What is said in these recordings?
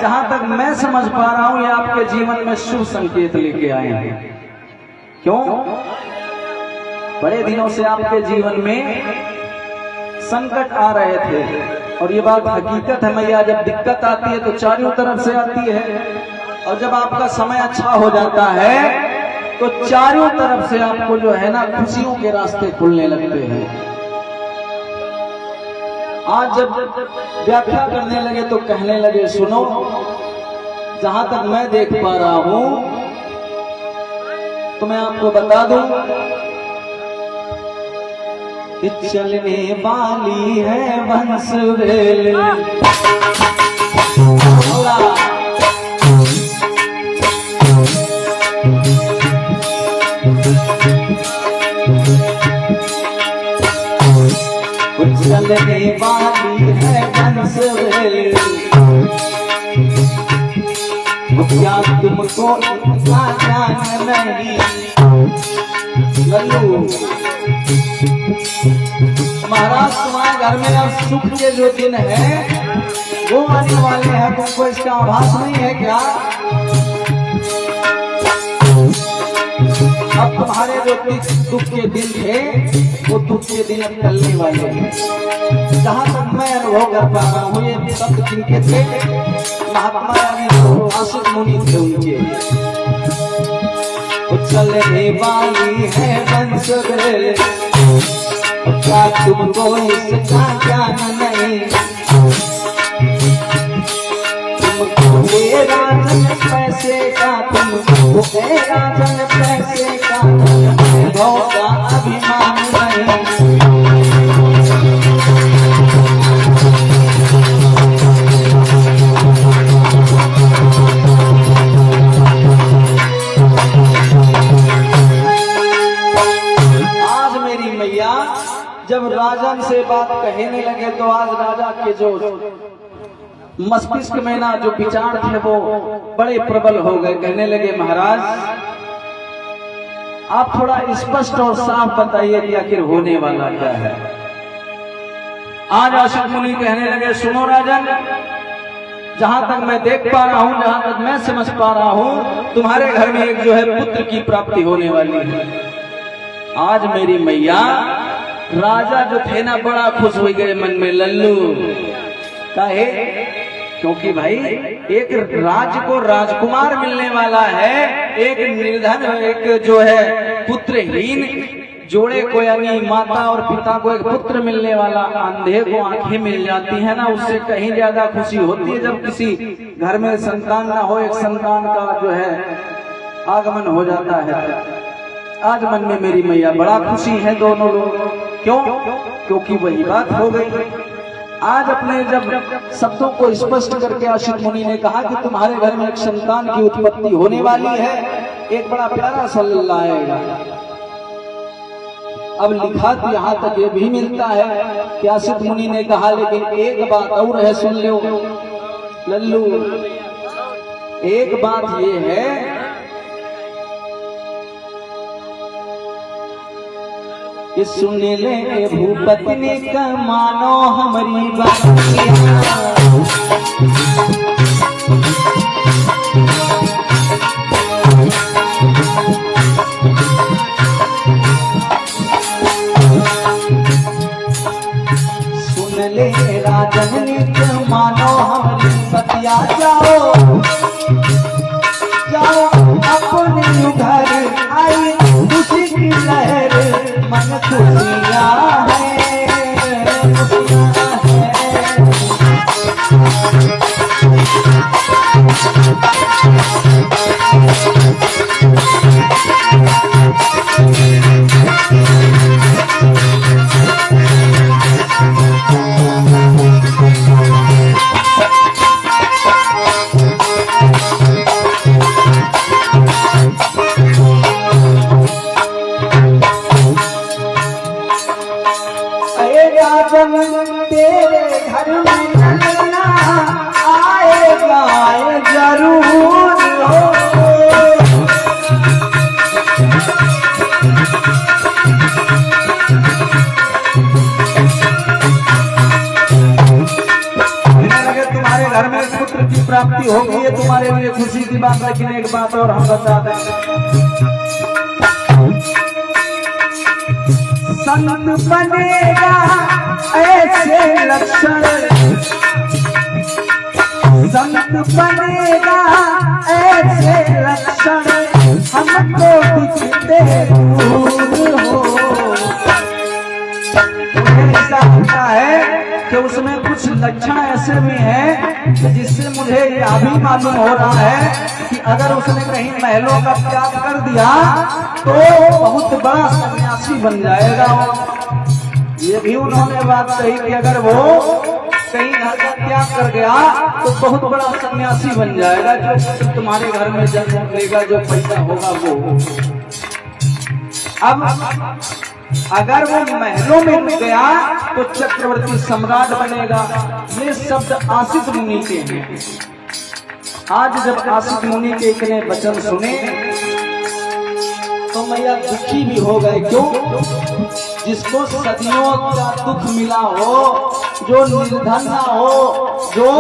जहां तक मैं समझ पा रहा हूं, ये आपके जीवन में शुभ संकेत लेके आए हैं। क्यों? बड़े दिनों से आपके जीवन में संकट आ रहे थे, और ये बात हकीकत है मैया, जब दिक्कत आती है तो चारों तरफ से आती है, और जब आपका समय अच्छा हो जाता है तो चारों तरफ से आपको जो है ना खुशियों के रास्ते खुलने लगते हैं। आज जब व्याख्या करने लगे तो कहने लगे, सुनो, जहां तक मैं देख पा रहा हूं तो मैं आपको बता दूं कि चलने वाली है बंसुरेल। चलने वाली है बंसुरेल, क्या तुमको इतना ज्ञान नहीं? लल्लू महाराज, तुम्हारे घर में अब सुख के जो दिन है वो आने वाले हैं, तुमको इसका आभास नहीं है क्या? अब तुम्हारे जो दुख के दिन थे वो दुख के दिन अब टलने वाले हैं। जहां तक मैं अनुभव कर पा रहा हूँ, ये शब्द जिनके थे महात्मा आशिक मुनि थे उनके। चलने वाली है बंसुरेल, क्या तुमको इसका ज्ञान नहीं? तुमको ये राजन पैसे का, तुमको ये राजन पैसे का, अनुभव का अभिमान नहीं। जब राजन से बात कहने लगे तो आज राजा के जो मस्तिष्क में ना जो विचार थे वो बड़े प्रबल हो गए। कहने लगे, महाराज आप थोड़ा स्पष्ट और साफ बताइए कि आखिर होने वाला क्या है। आज आशिक मुनि कहने लगे, सुनो राजन, जहां तक मैं देख पा रहा हूं, जहां तक मैं समझ पा रहा हूं, तुम्हारे घर में एक जो है पुत्र की प्राप्ति होने वाली है। आज मेरी मैया, राजा जो थे ना बड़ा खुश हो गए मन में। लल्लू काहे? क्योंकि भाई एक राज को राजकुमार मिलने वाला है, एक निर्धन, एक जो है पुत्रहीन जोड़े को, यानी माता और पिता को एक पुत्र मिलने वाला, अंधे को आंखें मिल जाती है ना, उससे कहीं ज्यादा खुशी होती है जब किसी घर में संतान ना हो, एक संतान का जो है आगमन हो जाता है। आज मन में मेरी मैया बड़ा खुशी है दोनों लोग। क्यों? क्योंकि वही बात हो गई। आज अपने जब शब्दों को स्पष्ट करके आशिक मुनि ने कहा कि तुम्हारे घर में एक संतान की उत्पत्ति होने वाली है, एक बड़ा प्यारा सा लल्ला आएगा। अब लिखा तो यहाँ तक ये भी मिलता है कि आशिक मुनि ने कहा, लेकिन एक बात और है, सुन लो लल्लू, एक बात ये है कि सुन ले भूपत्नी का मानो हमारी बात। सुन ले राजन का मानो हमारी बतिया, जाओ जाओ अपने घर आई खुशी की लहर, मन खुशियाँ है, खुशियाँ तेरे घर में आएगा जरूर। की प्राप्ति होगी, ये तुम्हारे लिए खुशी की बात। लेकिन एक बात और हम बता दें, संत बनेगा ऐसे लक्षण, संत बनेगा ऐसे लक्षण हमको दिखते दूर हो। ऐसा होता है कि उसमें कुछ लक्षण ऐसे भी हैं जिससे मुझे यह भी मालूम हो रहा है कि अगर उसने कहीं महलों का त्याग कर दिया तो बहुत बड़ा सन्यासी बन जाएगा। ये भी उन्होंने बात कही कि अगर वो कहीं घर का त्याग कर गया तो बहुत बड़ा सन्यासी बन जाएगा, जो तुम्हारे घर में जन्म लेगा, जो पैसा होगा वो। अब अगर वो महलों में गया तो चक्रवर्ती सम्राट बनेगा। ये शब्द आसित मुनि के हैं। आज जब आसित मुनि के इतने वचन सुने तो मैया दुखी भी हो गए। क्यों? जिसको सदियों का दुख मिला हो, जो निर्धन ना हो, जो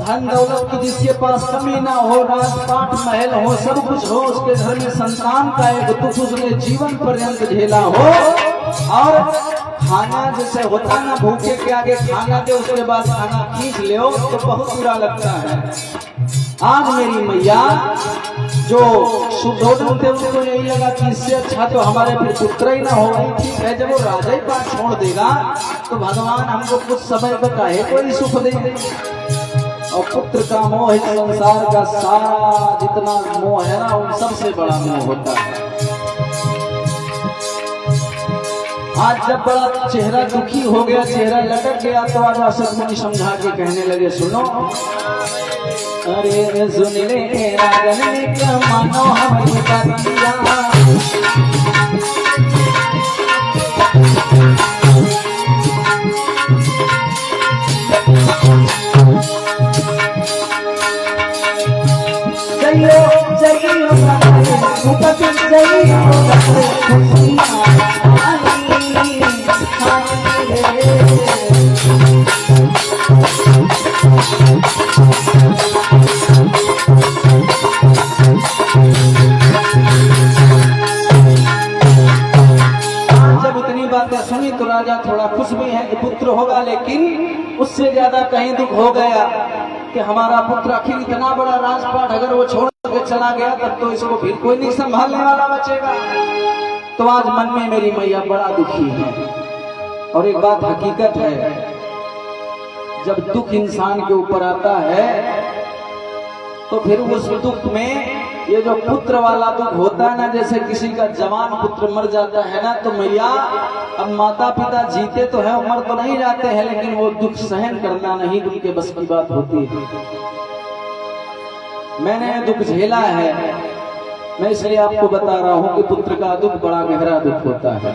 धन दौलत की जिसके पास कमी ना हो, राजपाट महल हो, सब कुछ हो, उसके घर में संतान का एक दुख उसने जीवन पर्यंत झेला हो, और खाना जैसे होता ना, भूखे के आगे खाना दे उसके बाद खाना खींच ले तो बहुत बुरा लगता है। आज मेरी मैया जो सुधोधन थे उनको यही लगा कि इससे अच्छा तो हमारे फिर पुत्र ही ना होगा। ठीक है, जब वो राजा ही पाठ छोड़ देगा तो भगवान हमको कुछ समय तक है कोई सुख दे। और पुत्र का मोह है, संसार का सारा जितना मोह है ना, उन सबसे बड़ा मोह होता है। आज जब बड़ा चेहरा दुखी हो गया, चेहरा लटक गया, तो आज आसित मुनि समझा के कहने लगे, सुनो अरे सुन ले राजन क्या मानो हमारी बातिया, जइयो जइयो भूपति जइयो सुनी तो राजा थोड़ा खुश भी है कि पुत्र होगा, लेकिन उससे ज्यादा कहीं दुख हो गया कि हमारा पुत्र आखिर इतना बड़ा राजपाट अगर वो छोड़ के चला गया तब तो इसको फिर कोई नहीं संभालने वाला बचेगा। तो आज मन में मेरी मैया बड़ा दुखी है। और एक बात हकीकत है, जब दुख इंसान के ऊपर आता है तो फिर उस दुख में ये जो पुत्र वाला दुख होता है ना, जैसे किसी का जवान पुत्र मर जाता है ना, तो मैया अब माता पिता जीते तो है, उम्र तो नहीं जाते हैं, लेकिन वो दुख सहन करना नहीं उनके बस की बात होती है। मैंने दुख झेला है, मैं इसलिए आपको बता रहा हूँ कि पुत्र का दुख बड़ा गहरा दुख होता है।